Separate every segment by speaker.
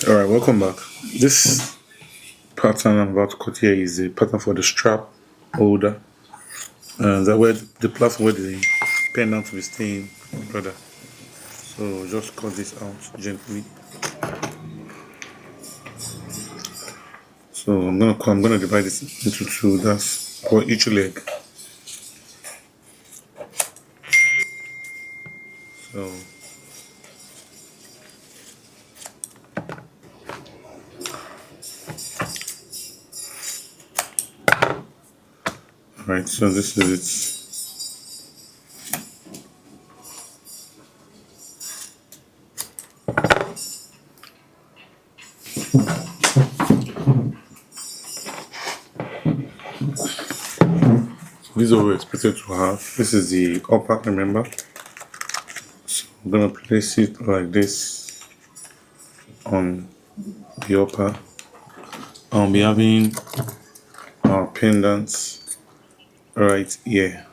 Speaker 1: Alright, welcome back. This pattern I'm about to cut here is the pattern for the strap holder. That where the platform where the pendant will be staying brother. So just cut this out gently. So I'm gonna divide this into two, that's for each leg. So alright, so this is it. This is what we're expected to have. This is the upper, remember? So I'm gonna place it like this on the upper. I'll be having our pendants right here.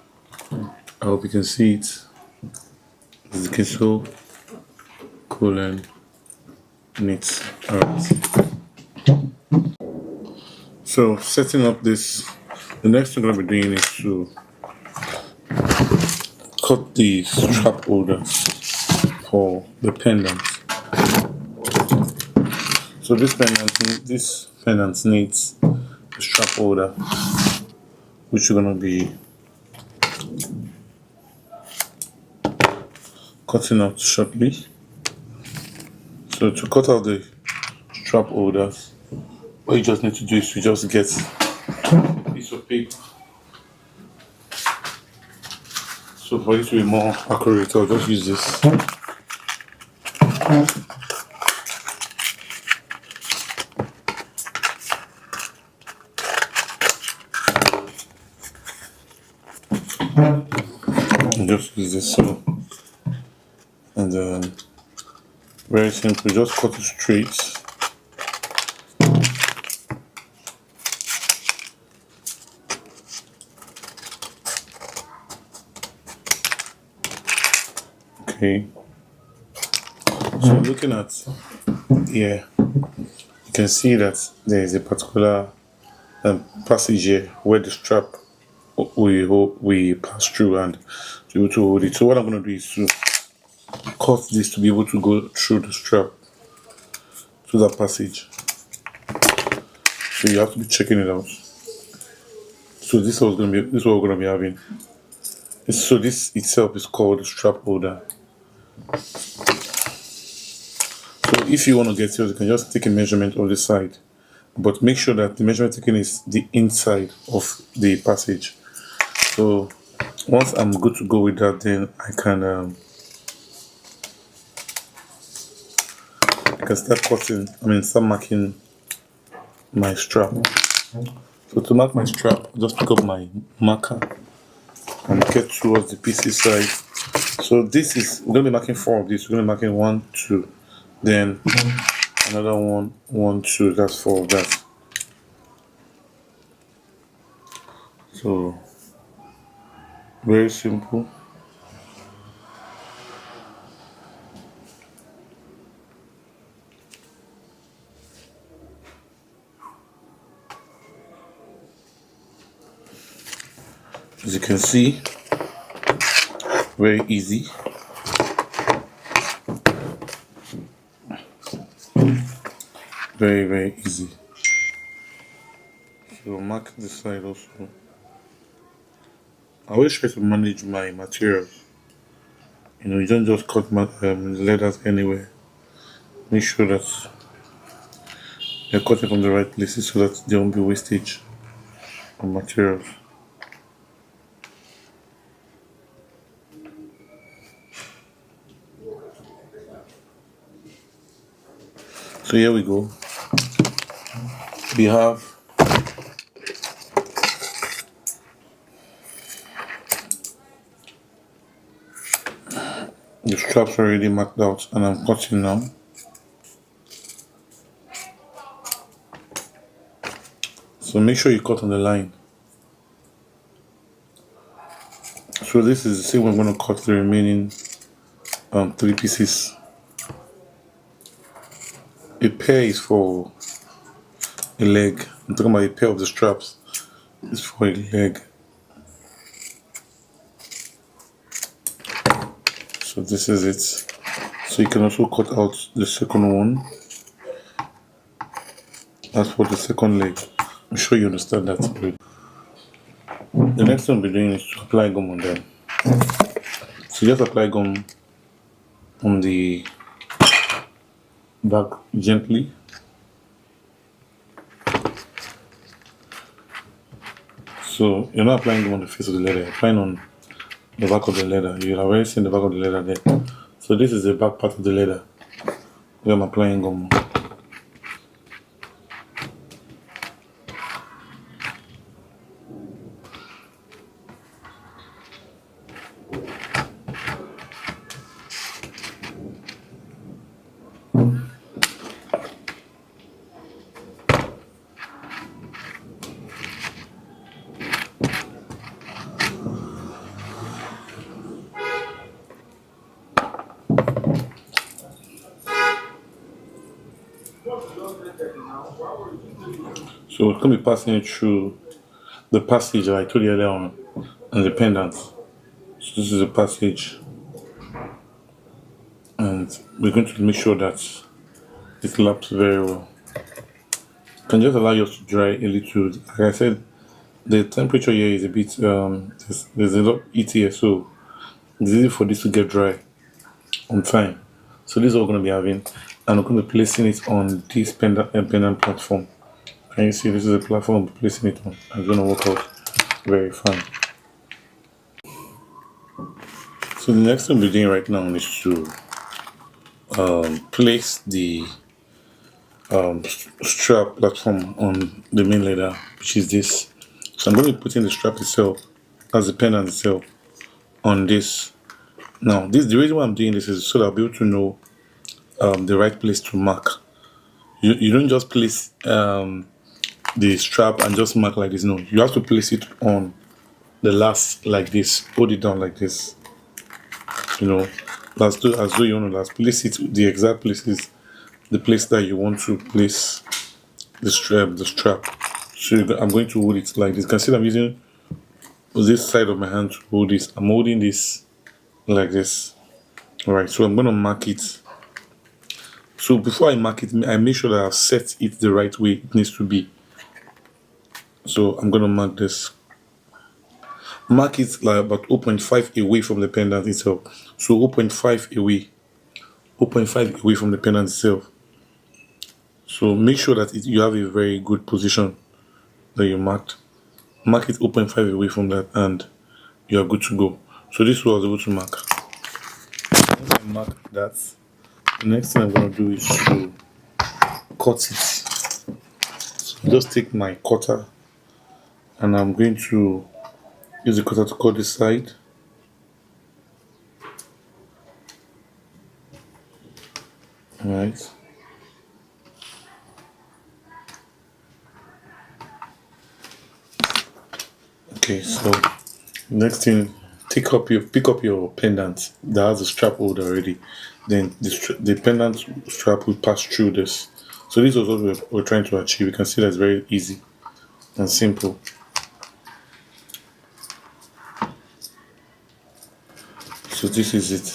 Speaker 1: I hope you can see it. It's looking so cool and neat. Alright. So setting up this, the next thing I'm gonna be doing is to cut the strap holders for the pendant. So this pendant needs a strap holder, which you're gonna be cutting out shortly. So to cut out the strap holders, what you just need to do is to just get a piece of paper. So for it to be more accurate, I'll just use this. And just use this so, and then very simple, just cut it straight. Okay. So looking at here, you can see that there is a particular passage here where the strap we pass through and to be able to hold it. So what I'm going to do is to cut this to be able to go through the strap to that passage. So you have to be checking it out. So this is what we're going to be having. So this itself is called the strap holder. So if you want to get yours, you can just take a measurement of the side, but make sure that the measurement taken is the inside of the passage. So once I'm good to go with that, then I can start cutting. Start marking my strap. So to mark my strap, just pick up my marker and get towards the PC side. So this is we're gonna be marking four of these. We're gonna be marking 1, 2, then another 1, 1, 2. That's four of that. So very simple. As you can see, very easy. Very, very easy. So mark the side also. I always try to manage my materials. You don't just cut letters anywhere. Make sure that you're cutting from the right places so that there won't be wastage of materials. So here we go. We have the straps already marked out and I'm cutting now. So make sure you cut on the line. So this is the same way I'm going to cut the remaining 3 pieces. A pair is for a leg. I'm talking about a pair of the straps. It's for a leg. So this is it. So you can also cut out the second one. That's for the second leg. I'm sure you understand that. The next thing we'll be doing is to apply gum on them. So just apply gum on the back gently. So you're not applying gum on the face of the leather, you're applying on the back of the leather. You have already seen the back of the leather there. So this is the back part of the leather where I'm applying gum. So it's going to be passing it through the passage that I told you earlier on and the pendant. So this is the passage, and we're going to make sure that it laps very well. You can just allow yours to dry a little. Like I said, the temperature here is a bit there's a lot heat here, so it's easy for this to get dry on time. So this is what we're going to be having, and we're going to be placing it on this pendant platform. Can you see this is a platform I'm placing it on? It's going to work out very fine. So the next thing we're doing right now is to place the strap platform on the main leather, which is this. So I'm going to be putting the strap itself as the pendant itself on this. Now, the reason why I'm doing this is so that I'll be able to know the right place to mark. You don't just place the strap and just mark like this. No, you have to place it on the last like this. Hold it down like this. You know, as though you want to last place it. The exact place is the place that you want to place the strap. So I'm going to hold it like this. You can see that I'm using this side of my hand to hold this. I'm holding this like this. Alright, so I'm going to mark it. So before I mark it, I make sure that I've set it the right way it needs to be. So I'm going to mark this. Mark it like about 0.5 away from the pendant itself. So 0.5 away. 0.5 away from the pendant itself. So make sure that you have a very good position that you marked. Mark it 0.5 away from that and you are good to go. So this is what I was able to mark. Once I mark that, the next thing I'm going to do is to cut it. So just take my cutter and I'm going to use the cutter to cut this side. Alright. Okay, so next thing, pick up your pendant that has a strap hold already. Then the pendant strap will pass through this. So this was what we're trying to achieve. You can see that's very easy and simple. So this is it.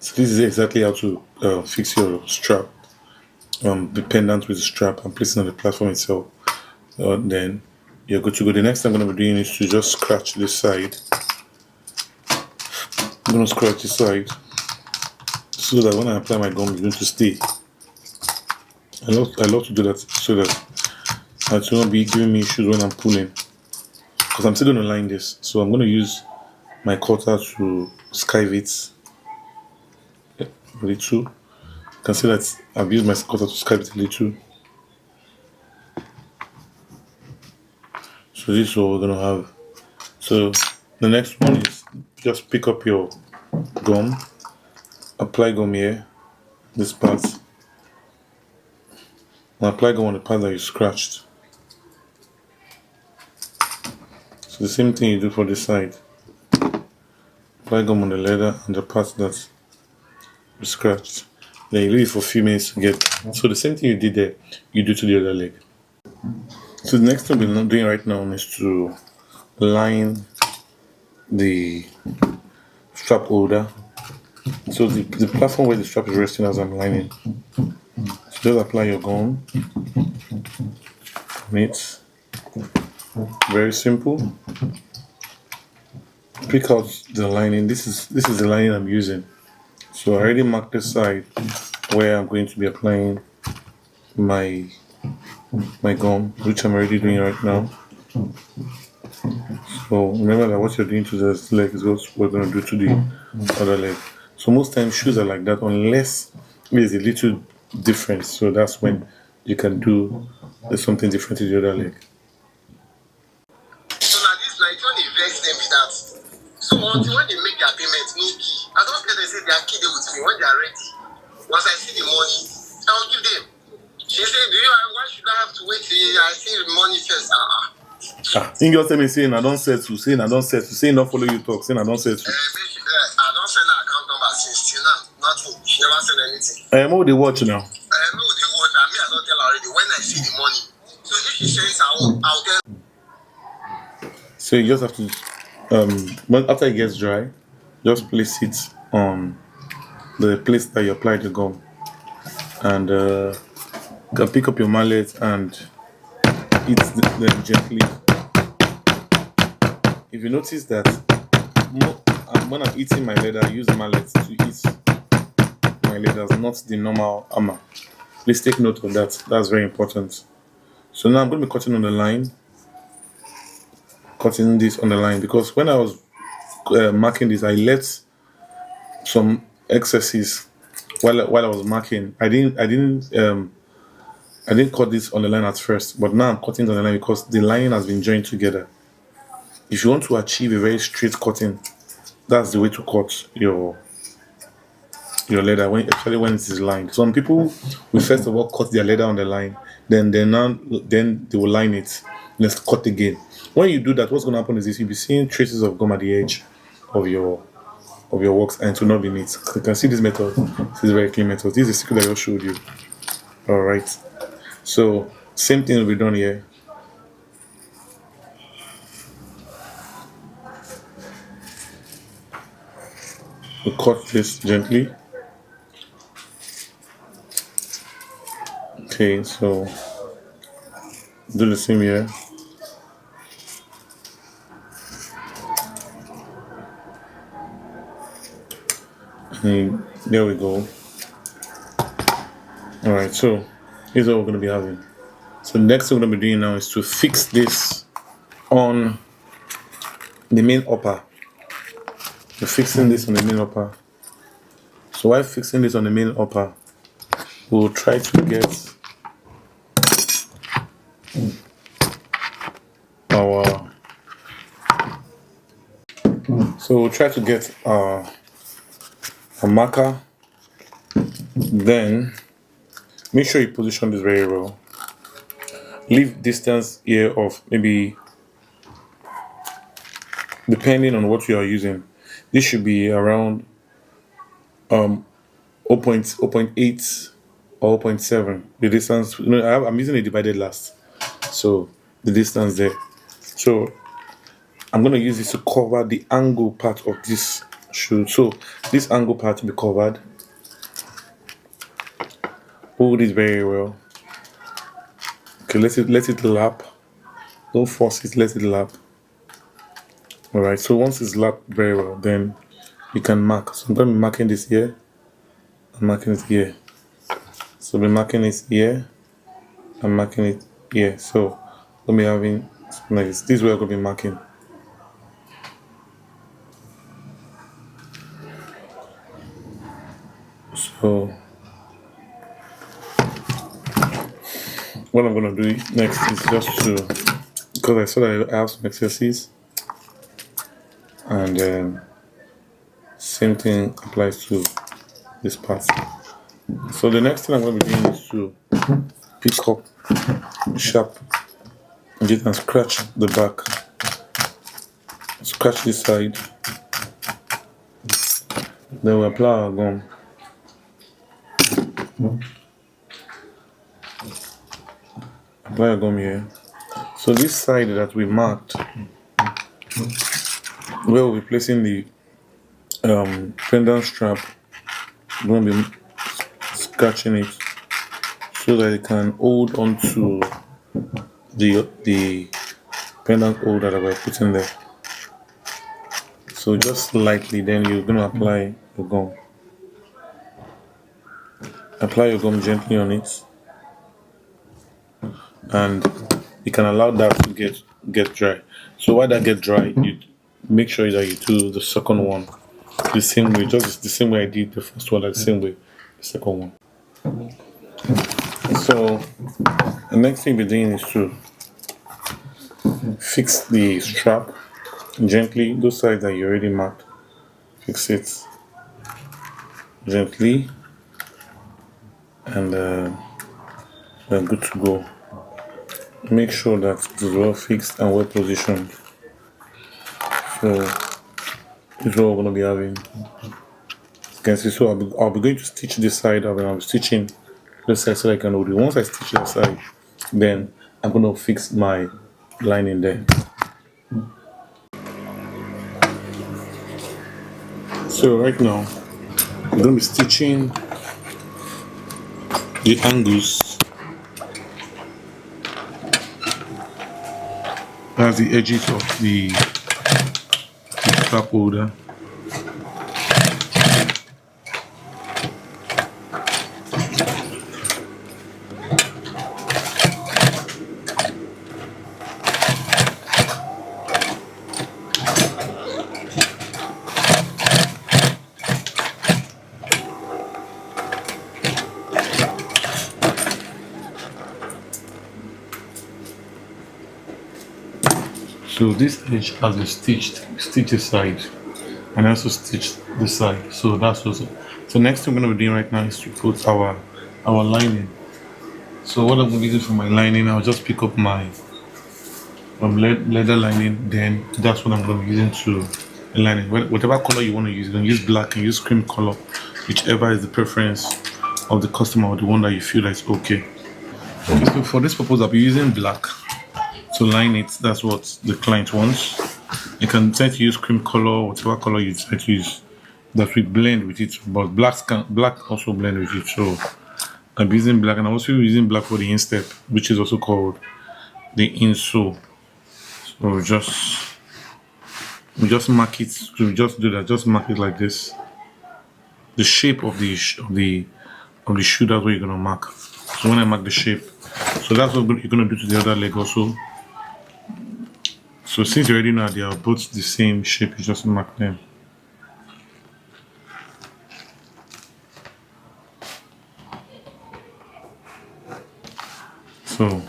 Speaker 1: So this is exactly how to fix your strap, the pendant with the strap and placing on the platform itself. Then you're good to go. The next thing I'm going to be doing is to just scratch this side. I'm going to scratch this side so that when I apply my gum, it's going to stay. I love to do that so that it will not be giving me issues when I'm pulling. Because I'm still going to line this. So I'm going to use my cutter to skive it a little. You can see that I've used my cutter to skive it a little. So this is what we're going to have. So the next one is just pick up your gum, apply gum here, this part, and apply gum on the part that you scratched. So the same thing you do for this side. Apply gum on the leather and the part that you scratched. Then you leave it for a few minutes to get. So the same thing you did there, you do to the other leg. So the next thing we're doing right now is to line the strap holder. So the platform where the strap is resting as I'm lining. So just apply your gum on it. Very simple. Pick out the lining. This is the lining I'm using. So I already marked the side where I'm going to be applying my gum, which I'm already doing right now. So remember that what you're doing to this leg is what we're going to do to the other leg. So most times shoes are like that unless there's a little difference. So that's when you can do something different to the other leg.
Speaker 2: So now this like when they vex them with that. So until when they make their payment, no key. I don't get they say their key they with me when they are ready. Once I see the money, I'll give them. She said, why should I have to wait till I see the money first?
Speaker 1: Think just tell me saying I don't settle, saying I don't settle, saying not follow you talk, saying I don't settle.
Speaker 2: I don't send her account number since till now. Nothing. She never send anything.
Speaker 1: I'm all they watch now.
Speaker 2: No, they watch. I mean, I don't tell her already when I see the money. So if she sends her own, I'll tell.
Speaker 1: So you just have to, after it gets dry, just place it on the place that you applied the gum, and you can pick up your mallet and eat them gently. If you notice that when I'm eating my leather, I use mallet to eat my leathers, not the normal hammer. Please take note of that. That's very important. So now I'm going to be cutting on the line. Cutting this on the line because when I was marking this, I let some excesses while I was marking. I didn't cut this on the line at first, but now I'm cutting on the line because the lining has been joined together. If you want to achieve a very straight cutting, that's the way to cut your leather, especially when it is lined. Some people will first of all cut their leather on the line, then they will line it. Let's cut again. When you do that, what's going to happen is this: you'll be seeing traces of gum at the edge of your works, and it will not be neat. You can see this method. This is a very clean method. This is the secret that I just showed you. All right. So same thing will be done here. We cut this gently. Okay, so do the same here. And there we go. Alright, so here's what we're going to be having. So the next thing we're going to be doing now is to fix this on the main upper. We're fixing this on the main upper. So while fixing this on the main upper, we'll try to get a marker. Then make sure you position this very well. Leave distance here of maybe, depending on what you are using, this should be around 0.8 or 0.7. The distance, I'm using a divided last, so the distance there. So I'm going to use this to cover the angle part of this shoe. So this angle part will be covered. Hold it very well. Okay, let it lap. Don't force it, let it lap. Alright, so once it's lapped very well, then you can mark. So I'm going to be marking this here. I'm marking it here. So I'll be marking it here. I'm marking it here. So I'm going to be having like this. This is where I'm going to be marking. So what I'm going to do next is just to, because I saw that I have some excesses, and same thing applies to this part. So the next thing I'm going to be doing is to pick up sharp edge and scratch the back. Scratch this side. Then we apply our gum. Apply your gum here. So this side that we marked, where we'll be placing the pendant strap, we're going to be scratching it so that it can hold onto the pendant holder that we're putting there. So just lightly, then you're going to apply your gum. Apply your gum gently on it, and you can allow that to get dry. So while that get dry, you make sure that you do the second one the same way, just the same way I did the first one, like the same way the second one. So the next thing we're doing is to fix the strap gently. Those sides that you already marked, fix it gently, and we're good to go. Make sure that it is well fixed and well positioned. So this is what we're going to be having. You can see, so I'll be going to stitch this side up, and I'll be stitching this side so that I can hold it. Once I stitch that side, then I'm going to fix my lining there. So right now, I'm going to be stitching the angles. That's the edges of the strap holder. So this edge has been stitch this side, and also stitch this side. So that's also. So next thing we're going to be doing right now is to put our lining. So what I'm going to be using for my lining, I'll just pick up my leather lining. Then that's what I'm going to be using to the lining. Whatever color you want to use, you can use black and use cream color, whichever is the preference of the customer or the one that you feel that is okay. So for this purpose, I'll be using black to line it. That's what the client wants. You can try to use cream color, whatever color you try to use, that will blend with it. But black also blend with it. So I'm using black, and I'm also using black for the instep, which is also called the insole. So we just mark it. So we just do that. Just mark it like this. The shape of the shoe. That's what you're gonna mark. So when I mark the shape, so that's what you're gonna do to the other leg also. So since you already know they are both the same shape, you just mark them. So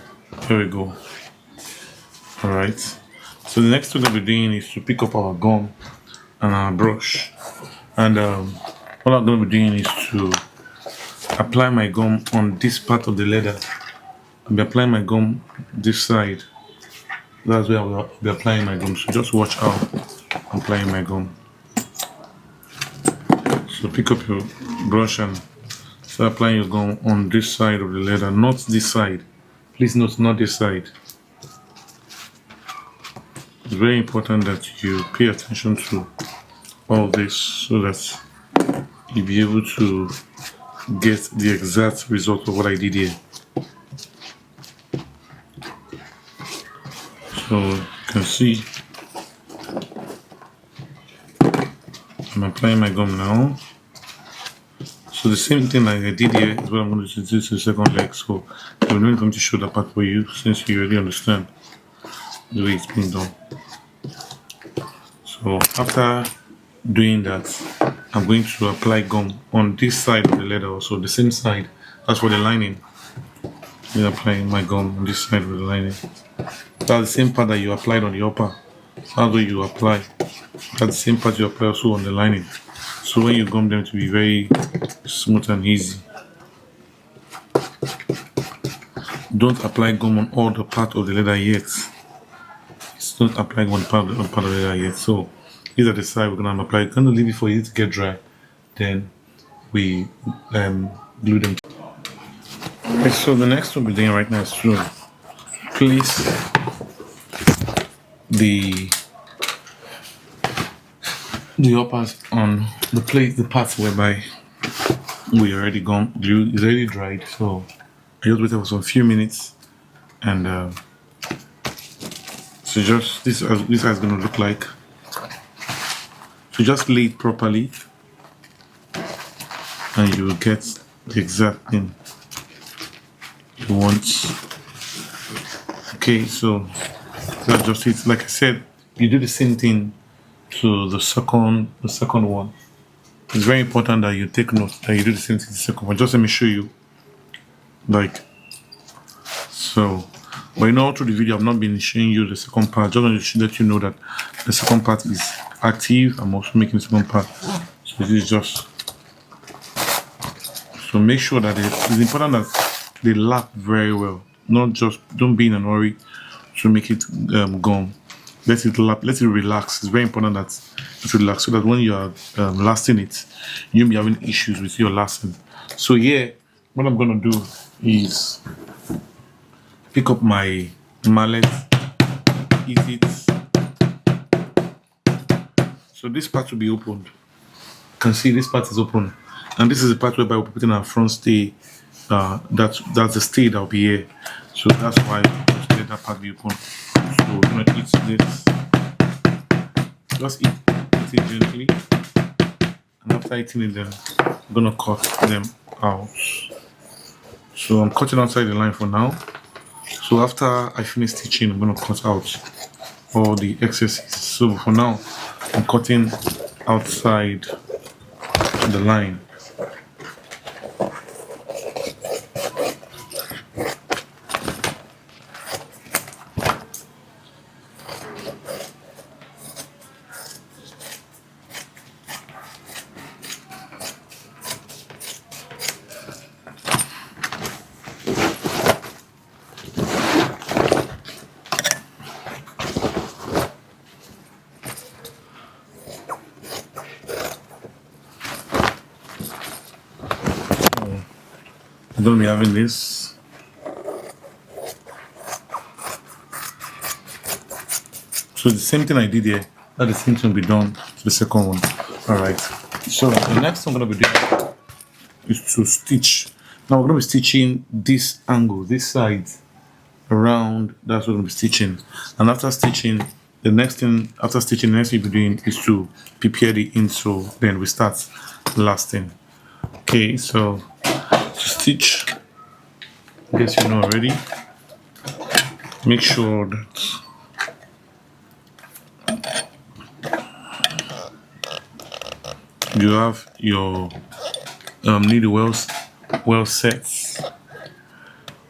Speaker 1: here we go. Alright. So the next thing we'll be doing is to pick up our gum and our brush. And what I'm going to be doing is to apply my gum on this part of the leather. I'll be applying my gum this side. That's where I'll be applying my gum. So just watch how I'm applying my gum. So pick up your brush and start applying your gum on this side of the leather, not this side. Please note, not this side. It's very important that you pay attention to all this so that you'll be able to get the exact result of what I did here. So you can see I'm applying my gum now. So the same thing like I did here is what I'm going to do to the second leg. So I'm not going to show that part for you since you already understand the way it's being done. So after doing that, I'm going to apply gum on this side of the leather also, the same side. That's for the lining. I'm applying my gum on this side of the lining. That's the same part that you applied on the upper. That's what you apply. That's the same part you apply also on the lining. So when you gum them to be very smooth and easy. Don't apply gum on all the part of the leather yet. Don't apply one part of the leather yet. So these are the side we're gonna apply. We're gonna leave it for it to get dry. Then we glue them. Okay, so the next thing we're doing right now is to place the uppers on the plate, the parts whereby we already gone, glue is already dried. So I just waited for some few minutes, and so just this is going to look like. So just lay it properly, and you will get the exact thing you want. Okay, so that's just it. Like I said, you do the same thing to the second one. It's very important that you take note that you do the same thing to the second one. Just let me show you. Like so. But you know, through the video I've not been showing you the second part. Just want to let you know that the second part is active. I'm also making the second part. So this is just, so make sure that it's important that they lap very well. Not just, don't be in a hurry to make it gum. Let it lap, let it relax. It's very important that it relax so that when you are lasting it, you won't be having issues with your lasting. So yeah, what I'm gonna do is pick up my mallet, eat it. So this part will be opened. You can see this part is open, and this is the part whereby we're putting our front stay. That's the stay that will be here. So that's why we let that part be open. So we're gonna eat this. Just eat it gently, and after eating it, then I'm gonna cut them out. So I'm cutting outside the line for now. So after I finish stitching, I'm gonna cut out all the excesses. So for now, I'm cutting outside the line. I'm gonna be having this. So the same thing I did here, that the same thing will be done to the second one. Alright. So the next thing I'm gonna be doing is to stitch. Now we're gonna be stitching this angle, this side around, that's what I'm gonna be stitching. And after stitching, the next thing you'll be doing is to prepare the insole, then we start lasting. Okay, so to stitch, I guess you know already. Make sure that you have your needle well set,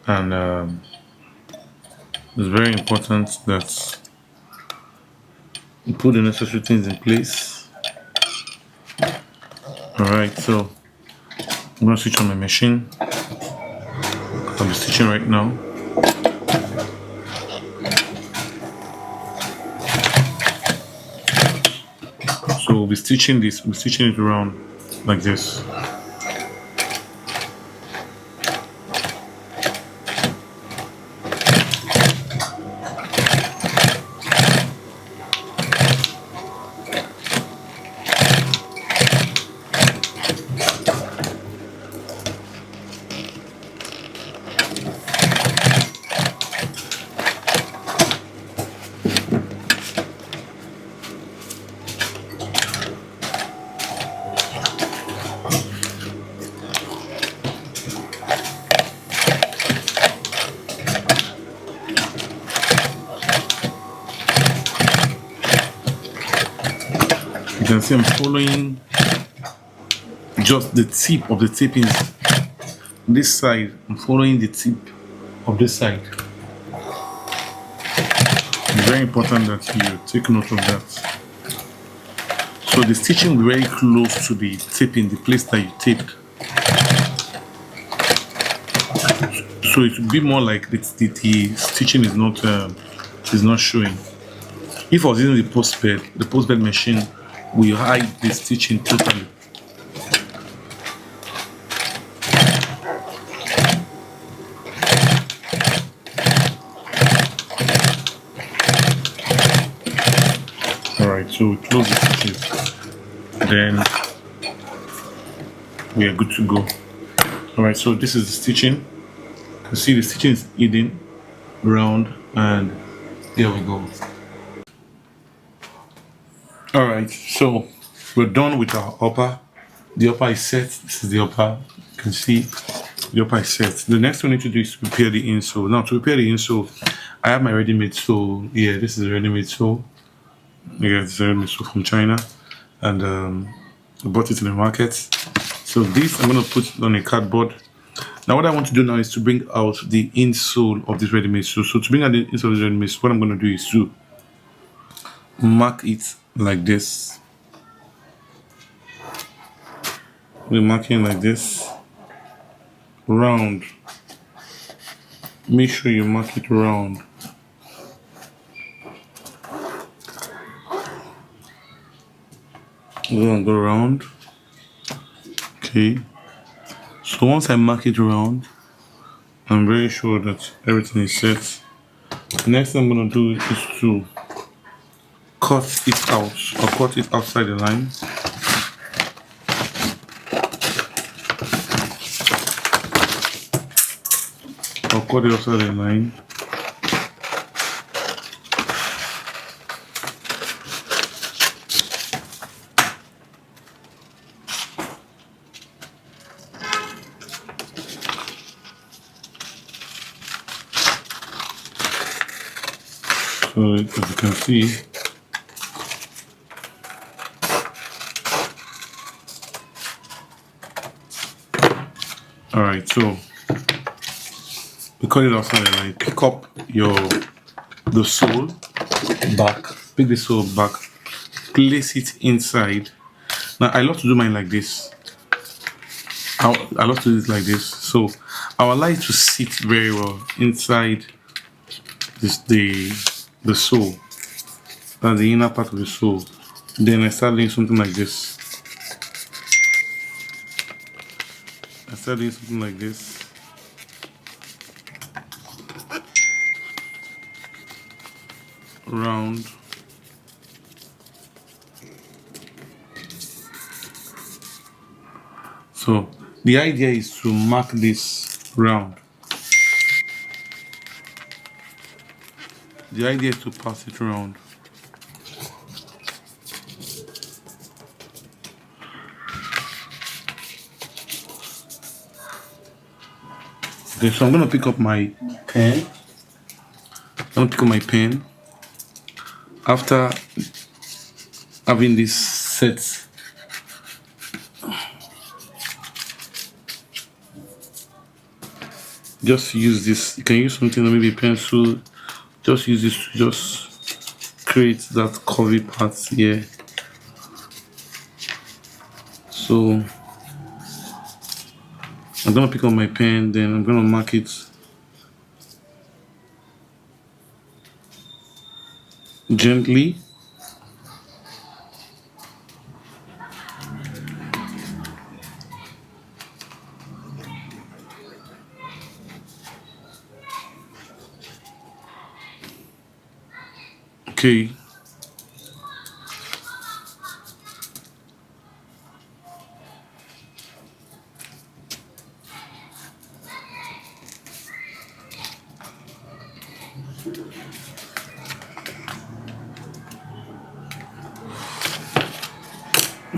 Speaker 1: and it's very important that you put the necessary things in place. Alright, so I'm gonna switch on my machine. I'll be stitching right now. So we'll be stitching this, we'll be stitching it around like this. You can see I'm following just the tip of the taping. This side, I'm following the tip of this side. It's very important that you take note of that. So the stitching will be very close to the taping, the place that you taped. So it will be more like the stitching is not showing. If I was using the post bed machine will hide the stitching totally. Alright, so we close the stitches. Then we are good to go. Alright, so this is the stitching. You can see the stitching is hidden, round, and there we go. Alright, so we're done with our upper. The upper is set. This is the upper. You can see the upper is set. The next thing we need to do is to prepare the insole. Now, to prepare the insole, I have my ready-made sole. Yeah, this is a ready-made sole. Yeah, it's a ready-made sole from China, and I bought it in the market. So this I'm going to put on a cardboard. Now, what I want to do now is to bring out the insole of this ready-made sole. So to bring out the insole of this ready-made sole, what I'm going to do is to mark it like this. We're marking like this, round. Make sure you mark it round. We're gonna go round. Okay. So once I mark it round, I'm very sure that everything is set. The next thing I'm gonna do is to cut it out, or cut it outside the line. Or cut it outside the line. So as you can see, alright, so we cut it outside the line. Pick up the sole back, pick the sole back, place it inside. Now I love to do mine like this. I love to do it like this. So I would like to sit very well inside the sole. That's the inner part of the sole. Then I start doing something like this. I start doing something like this. Round. So the idea is to mark this round. The idea is to pass it around. Okay, so I'm gonna pick up my pen. After having this set, just use this. You can use something, maybe a pencil. Just use this to just create that curvy part here. So I'm gonna pick up my pen, then I'm gonna mark it gently. Okay.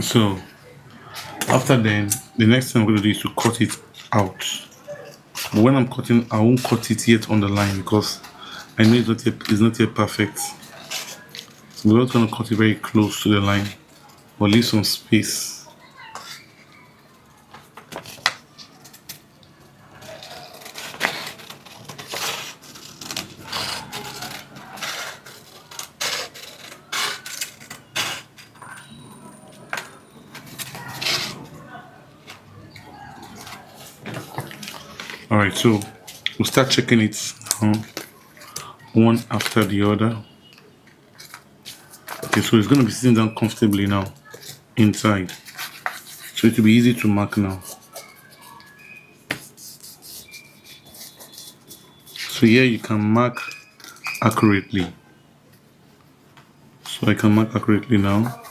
Speaker 1: So after then, the next thing I'm going to do is to cut it out. But when I'm cutting, I won't cut it yet on the line because I know it's not yet perfect. So we're not going to cut it very close to the line, but leave some space. Alright, so we'll start checking it now, one after the other. Okay, so it's going to be sitting down comfortably now inside, so it will be easy to mark now. So here you can mark accurately. So So I can mark accurately now.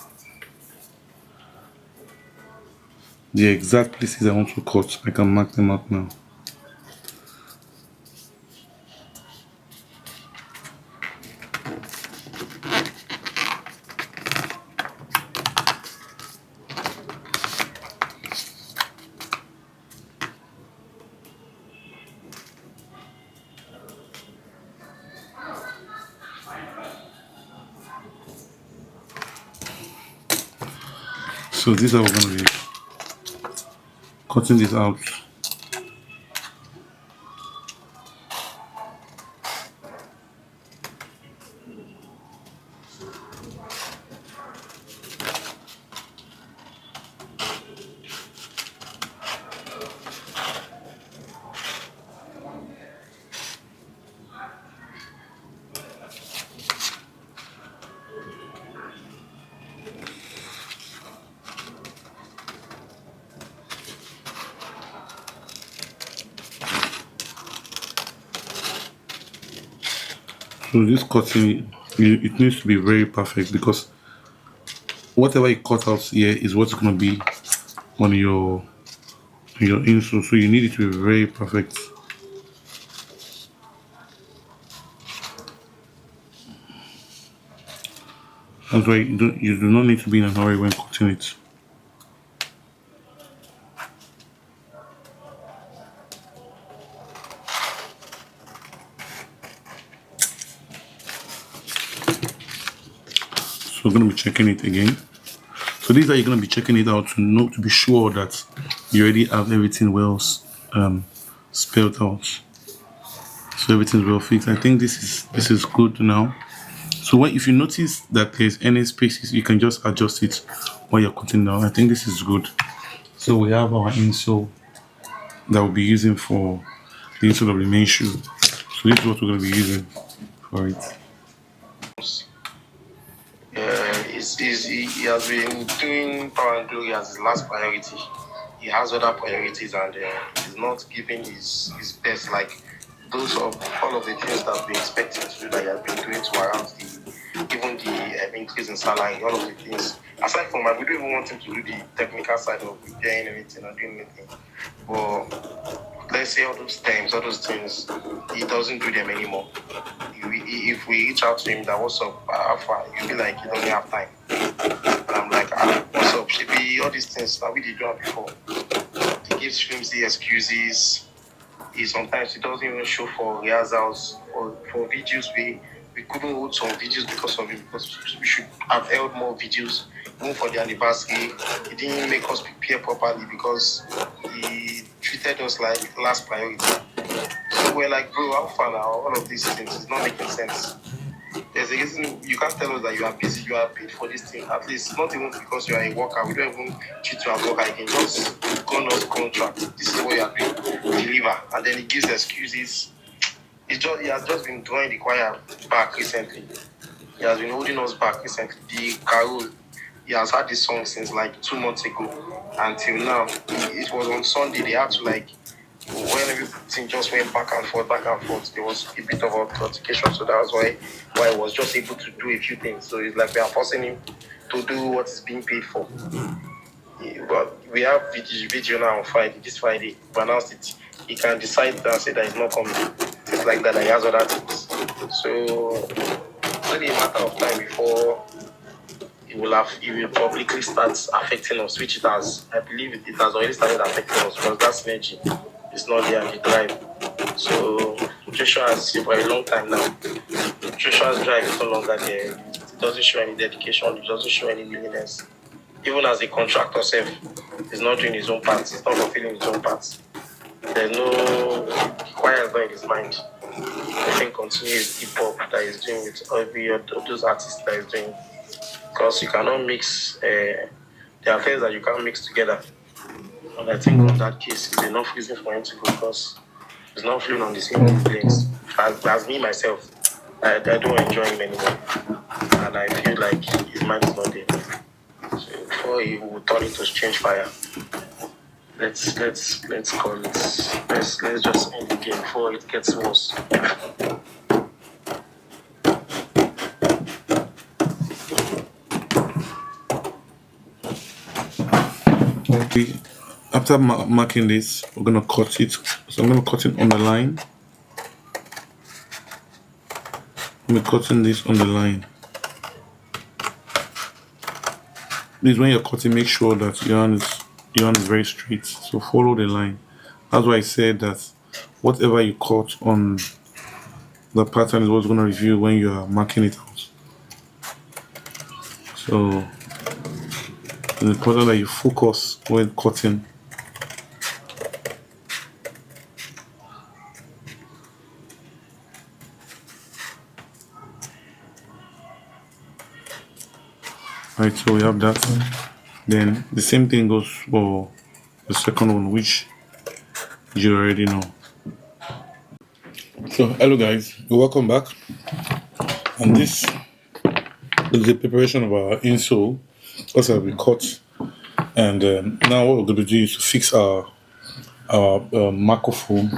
Speaker 1: The exact places I want to cut, I can mark them out now. So this is how we're going to be cutting this out. So this cutting, it needs to be very perfect because whatever you cut out here is what's going to be on your insole. So you need it to be very perfect. That's why you do not need to be in a hurry when cutting it. So we're going to be checking it again. So these are you're going to be checking it out to be sure that you already have everything well spelled out. So everything's well fixed. I think this is good now. So if you notice that there's any spaces, you can just adjust it while you're cutting down. I think this is good. So we have our insole that we'll be using for the insole of the main shoe. So this is what we're going to be using for it.
Speaker 2: He has been doing Power and Glory as his last priority. He has other priorities and he's not giving his best, like those of all of the things that we expect him to do that he has been doing to around the increase in salary, all of the things. Aside from that, we don't even want him to do the technical side of repairing anything or doing anything. But let's say all those things, he doesn't do them anymore. If we reach out to him that what's up, he'll be like, he doesn't have time. And I'm like, what's up? Should be all these things that we did do before. He gives flimsy excuses. Sometimes he doesn't even show for rehearsals or for videos. We couldn't hold some videos because of it, because we should have held more videos, even for the anniversary. He didn't make us prepare properly because he treated us like last priority. So we're like, bro, how far now? All of these things is not making sense. There's a reason you can't tell us that you are busy, you are paid for this thing. At least not even because you are a worker. We don't even treat you as worker again. Just gun us contract. This is what you are doing. Deliver. And then he gives excuses. He has just been drawing the choir back recently. He has been holding us back recently. The Carol, he has had this song since like 2 months ago. Until now, it was on Sunday. They had to when everything just went back and forth, there was a bit of altercation. So that was why I was just able to do a few things. So it's like we are forcing him to do what is being paid for. But we have video now on Friday. This Friday, we announced it. He can decide and say that he's not coming. Things like that. He has other things. So it's only a matter of time before it will publicly start affecting us, which it has. I believe it has already started affecting us because that synergy is not there in the drive. So Joshua has seen for a long time now. Joshua's drive is no longer there. It doesn't show any dedication. It doesn't show any willingness. Even as a contractor self, he's not doing his own parts. He's not fulfilling his own parts. There's no choir is not in his mind. I think continues hip hop that he's doing with every of those artists that he's doing. Because you cannot mix, there are things that you can't mix together. And I think on that case, it's enough reason for him to go because he's not feeling on the same wavelength. As me, myself, I don't enjoy him anymore. And I feel like his mind is not there. So before he will turn into strange fire, let's call it. Let's just end the game before it gets worse.
Speaker 1: After marking this, we're gonna cut it. So I'm gonna cut it on the line. I'm cutting this on the line. This when you're cutting, make sure that your hand is very straight. So follow the line. That's why I said that whatever you cut on the pattern is what's gonna review when you are marking it out. So it's important that you focus when cutting. Right, so we have that. Then the same thing goes for the second one, which you already know. So hello guys, welcome back. And this is the preparation of our insole. Also we cut, and now what we're going to do is to fix our Mako foam.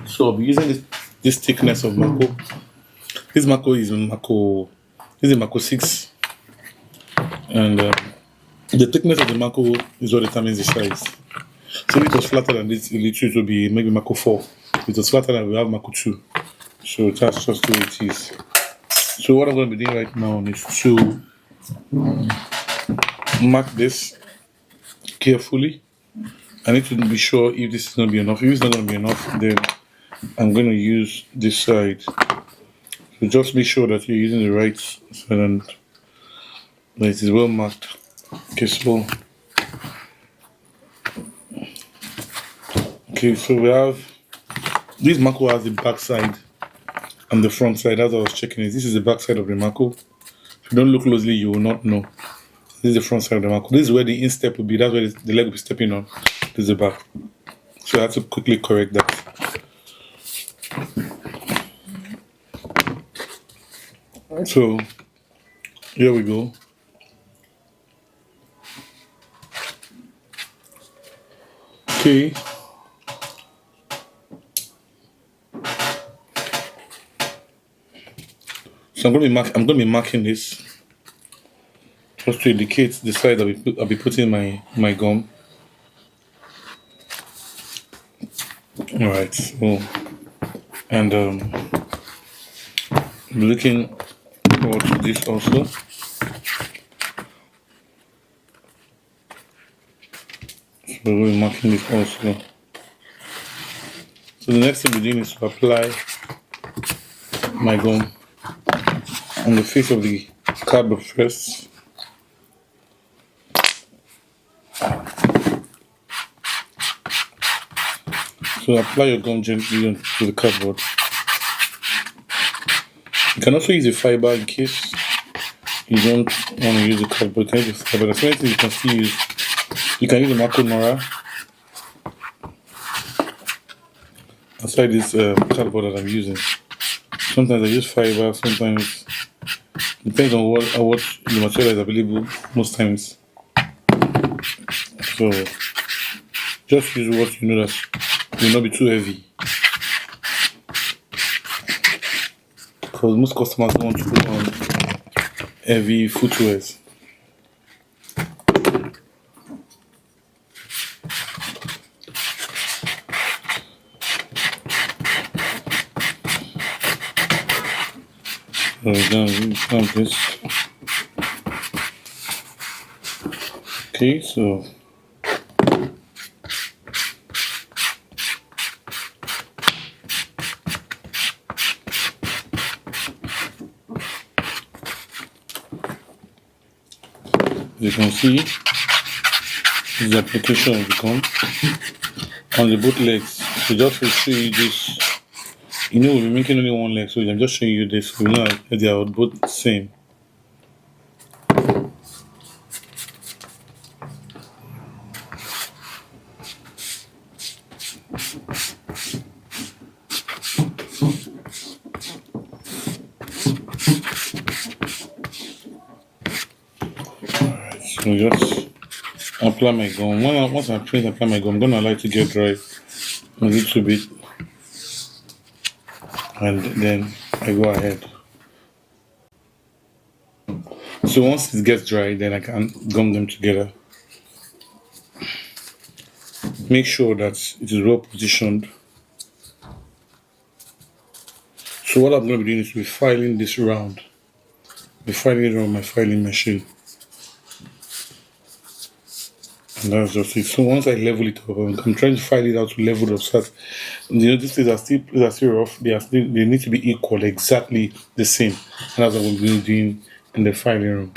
Speaker 1: So I'll be using this thickness of Mako. This Mako is Mako. This is Mako 6. And the thickness of the Mako is what determines the size. So if it was flatter than this, it would be maybe Mako 4. If it was flatter than we have Mako 2. So that's just the way it is. So what I'm going to be doing right now is to mark this carefully. I need to be sure if this is going to be enough. If it's not going to be enough, then I'm going to use this side. So just make sure that you're using the right side and that it is well marked. Okay, so we have this Mako has the back side and the front side. As I was checking it, this is the back side of the Mako. If you don't look closely, you will not know. This is the front side of the Mako. This is where the instep will be. That's where the leg will be stepping on. This is the back. So I have to quickly correct that. So here we go. Okay. So I'm going to be marking this just to indicate the side that I'll be putting my gum. All right. So and I'm looking forward to this also. So we'll be marking this also. So the next thing we're doing is to apply my gum on the face of the cardboard first. So apply your gum gently to the cardboard. You can also use a fiber in case you don't want to use the cardboard. You can use the fiber. There's many things you can still use. You can use the Mako Nora aside this cardboard that I'm using. Sometimes I use fiber, sometimes depends on what the material is available most times. So just use what you know that will not be too heavy. Because most customers don't want to put on heavy footwears. So done this. Okay, so you can see this is the application of the gum on the both legs. So just to show you this, you know, we'll be making only one leg, so I'm just showing you this. We know that they are both the same. So just apply my gum. Once I finish apply my gum, I'm gonna allow it to get dry a little bit, and then I go ahead. So once it gets dry, then I can gum them together. make sure that it is well positioned. So what I'm going to be doing is be filing this round. Be filing it around my filing machine. And that's just it. So once I level it up, I'm trying to file it out to level up. So that, these things are still rough. They need to be equal, exactly the same. And that's what we're going to be doing in the filing room.